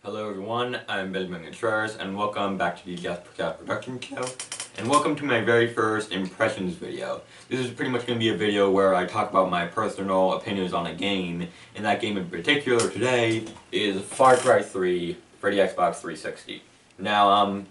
Hello everyone, I'm Benjamin Contreras, and welcome back to the JasperCat.Productions show, and welcome to my very first impressions video. This is pretty much going to be a video where I talk about my personal opinions on a game, and that game in particular today is Far Cry 3 for the Xbox 360. Now,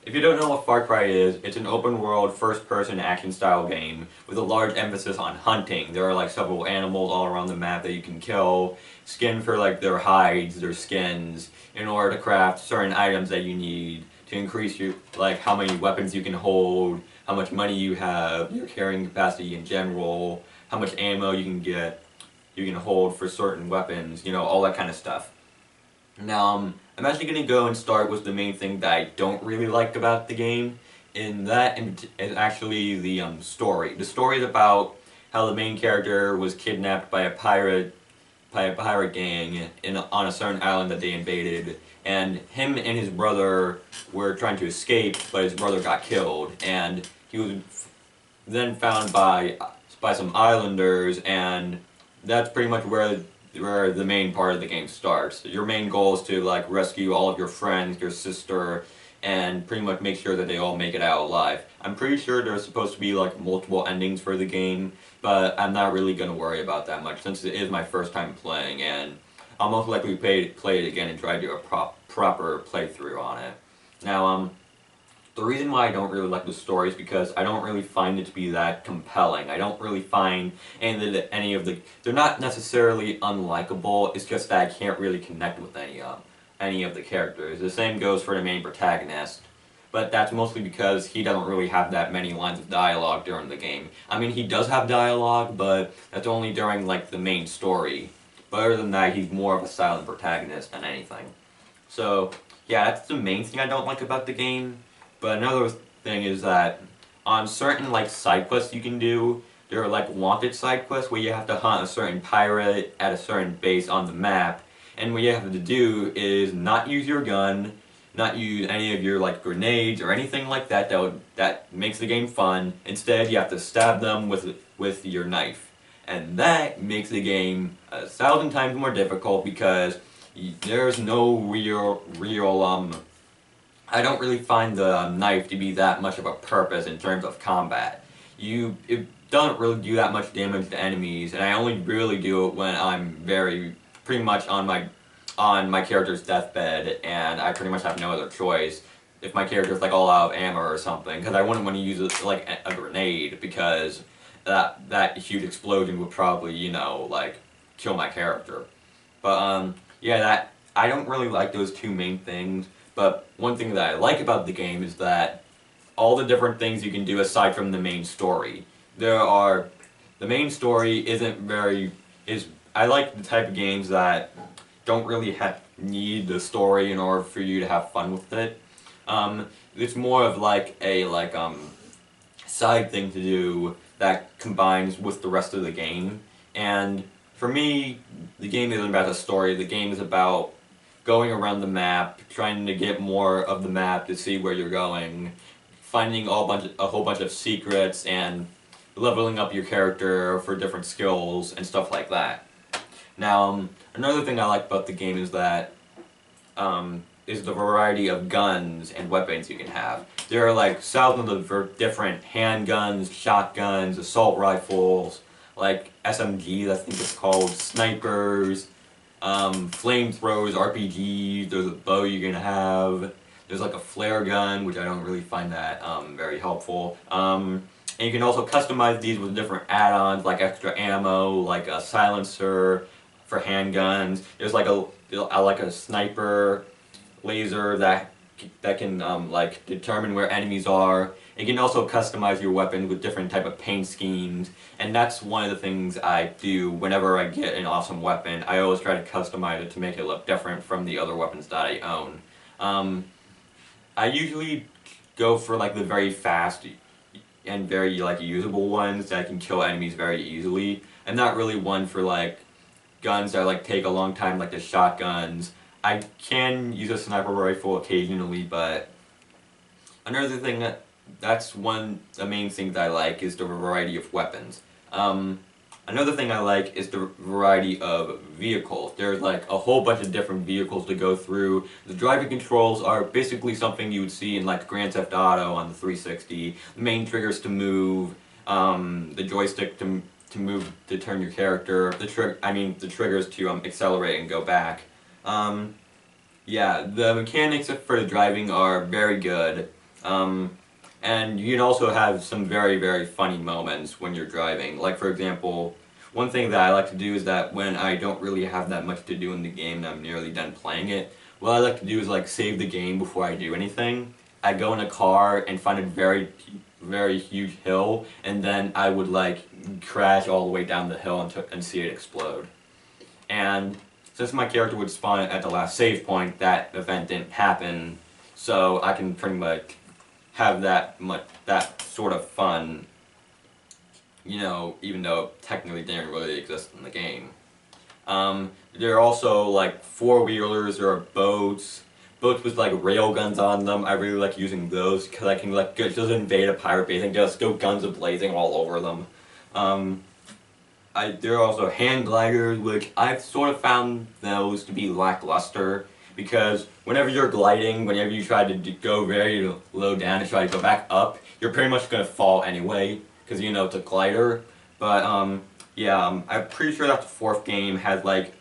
if you don't know what Far Cry is, it's an open-world, first-person action-style game with a large emphasis on hunting. There are like several animals all around the map that you can kill, skin for like their hides, their skins, in order to craft certain items that you need to increase your, like, how many weapons you can hold, how much money you have, your carrying capacity in general, how much ammo you can hold for certain weapons, you know, all that kind of stuff. Now, I'm actually going to go and start with the main thing that I don't really like about the game, and that is actually the story. The story is about how the main character was kidnapped by a pirate gang on a certain island that they invaded, and him and his brother were trying to escape, but his brother got killed, and he was then found by some islanders, and that's pretty much where the main part of the game starts. Your main goal is to like rescue all of your friends, your sister, and pretty much make sure that they all make it out alive. I'm pretty sure there's supposed to be like multiple endings for the game, but I'm not really going to worry about that much since it is my first time playing, and I'll most likely play it again and try to do a proper playthrough on it. Now, the reason why I don't really like the story is because I don't really find it to be that compelling. I don't really find any of the... They're not necessarily unlikable, it's just that I can't really connect with any of the characters. The same goes for the main protagonist, but that's mostly because he doesn't really have that many lines of dialogue during the game. I mean, he does have dialogue, but that's only during, like, the main story. But other than that, he's more of a silent protagonist than anything. So, yeah, that's the main thing I don't like about the game. But another thing is that on certain like side quests you can do, there are like wanted side quests where you have to hunt a certain pirate at a certain base on the map, and what you have to do is not use your gun, not use any of your like grenades or anything like that that makes the game fun. Instead, you have to stab them with your knife, and that makes the game 1,000 times more difficult because there's no real I don't really find the knife to be that much of a purpose in terms of combat. It doesn't really do that much damage to enemies, and I only really do it when I'm pretty much on my character's deathbed, and I pretty much have no other choice. If my character's like all out of ammo or something, because I wouldn't want to use it like a grenade, because that huge explosion would probably, you know, like kill my character. But yeah, I don't really like those two main things. But one thing that I like about the game is that all the different things you can do aside from the main story. The main story I like the type of games that don't really need the story in order for you to have fun with it. It's more of like a side thing to do that combines with the rest of the game. And for me, the game isn't about the story, the game is about going around the map, trying to get more of the map to see where you're going, finding a whole bunch of secrets, and leveling up your character for different skills and stuff like that. Now, another thing I like about the game is that is the variety of guns and weapons you can have. There are like thousands of different handguns, shotguns, assault rifles, like SMGs, I think it's called, snipers, flamethrowers, RPGs, there's a bow you can have, there's like a flare gun, which I don't really find that very helpful. And you can also customize these with different add-ons, like extra ammo, like a silencer for handguns. There's like a sniper laser that can like determine where enemies are. You can also customize your weapon with different type of paint schemes, and that's one of the things I do whenever I get an awesome weapon. I always try to customize it to make it look different from the other weapons that I own. I usually go for like the very fast and very like usable ones that can kill enemies very easily. I'm not really one for like guns that like take a long time, like the shotguns. I can use a sniper rifle occasionally, but another thing that's the main thing that I like is the variety of weapons. Another thing I like is the variety of vehicles. There's like a whole bunch of different vehicles to go through. The driving controls are basically something you would see in like Grand Theft Auto on the 360. The main triggers to move, the joystick to move to turn your character. The triggers to accelerate and go back. Yeah, the mechanics for the driving are very good. And you can also have some very, very funny moments when you're driving. Like, for example, one thing that I like to do is that when I don't really have that much to do in the game and I'm nearly done playing it, what I like to do is like save the game before I do anything. I go in a car and find a very, very huge hill, and then I would like crash all the way down the hill and see it explode. And since my character would spawn at the last save point, that event didn't happen, so I can pretty much have that sort of fun, you know, even though it technically didn't really exist in the game. There are also like four-wheelers, there are boats with like rail guns on them. I really like using those because I can like just invade a pirate base and just go guns a-blazing all over them. There are also hand gliders, which I've sort of found those to be lackluster, because whenever you're gliding, whenever you try to go very low down and try to go back up, you're pretty much going to fall anyway, because you know it's a glider. But yeah, I'm pretty sure that the fourth game has like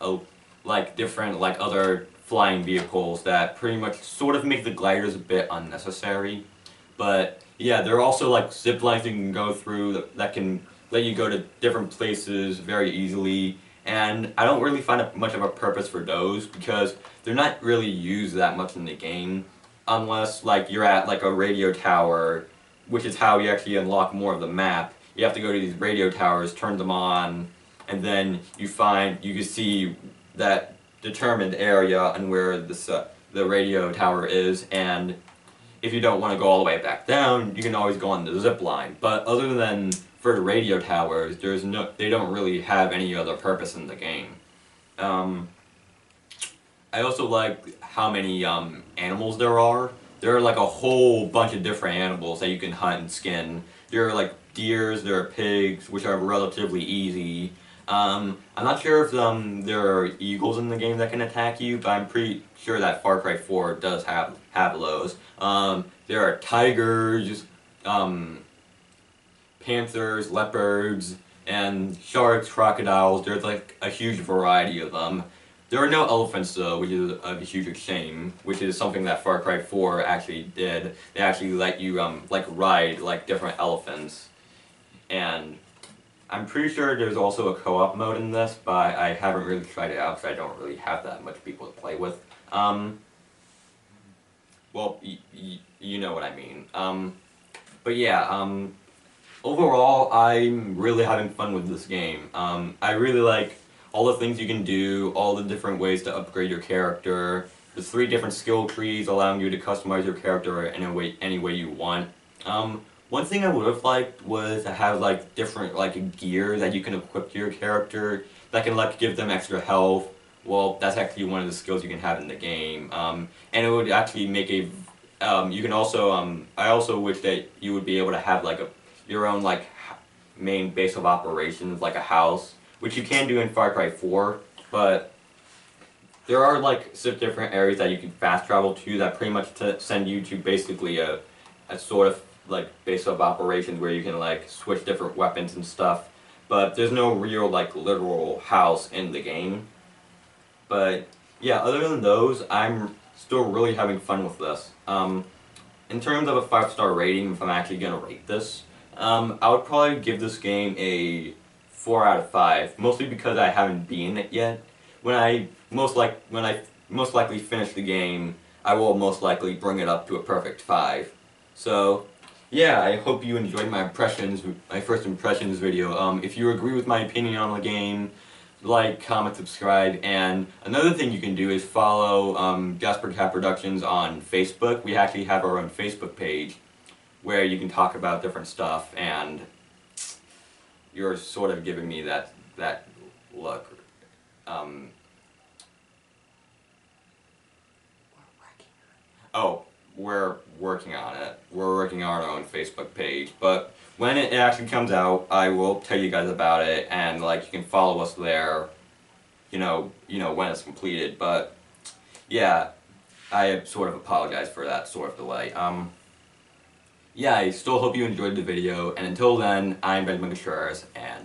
different like other flying vehicles that pretty much sort of make the gliders a bit unnecessary. But yeah, there are also like zip lines you can go through that can let you go to different places very easily, and I don't really find much of a purpose for those because they're not really used that much in the game, unless like you're at like a radio tower, which is how you actually unlock more of the map. You have to go to these radio towers, turn them on, and then you can see that determined area and where the radio tower is, and if you don't want to go all the way back down, you can always go on the zip line. But other than for the radio towers, they don't really have any other purpose in the game. I also like how many animals there are. There are like a whole bunch of different animals that you can hunt and skin. There are like deers, there are pigs, which are relatively easy. I'm not sure if there are eagles in the game that can attack you, but I'm pretty sure that Far Cry 4 does have those. There are tigers, panthers, leopards, and sharks, crocodiles. There's like a huge variety of them. There are no elephants though, which is a huge shame, which is something that Far Cry 4 actually did. They actually let you like ride like different elephants. And I'm pretty sure there's also a co-op mode in this, but I haven't really tried it out because I don't really have that much people to play with. Well, you know what I mean. But yeah, overall, I'm really having fun with this game. I really like all the things you can do, all the different ways to upgrade your character. There's 3 different skill trees allowing you to customize your character any way you want. One thing I would have liked was to have like different like gear that you can equip to your character that can like give them extra health. Well, that's actually one of the skills you can have in the game, and it would actually make a. You can also. I also wish that you would be able to have like your own like main base of operations, like a house, which you can do in Far Cry 4, but there are like 6 different areas that you can fast travel to that pretty much send you to basically a sort of like base of operations where you can like switch different weapons and stuff, but there's no real like literal house in the game. But yeah, other than those, I'm still really having fun with this. In terms of a 5-star rating, if I'm actually gonna rate this, I would probably give this game a 4 out of 5, mostly because I haven't beaten it yet. When I most likely finish the game, I will most likely bring it up to a perfect 5. So yeah, I hope you enjoyed my first impressions video. If you agree with my opinion on the game, like, comment, subscribe, and another thing you can do is follow JasperCat.Productions on Facebook. We actually have our own Facebook page where you can talk about different stuff, and you're sort of giving me that look. Oh, we're working on it. We're working on our own Facebook page, but when it actually comes out, I will tell you guys about it, and like you can follow us there. When it's completed. But yeah, I sort of apologize for that sort of delay. Yeah, I still hope you enjoyed the video, and until then, I'm Ben Contreras, and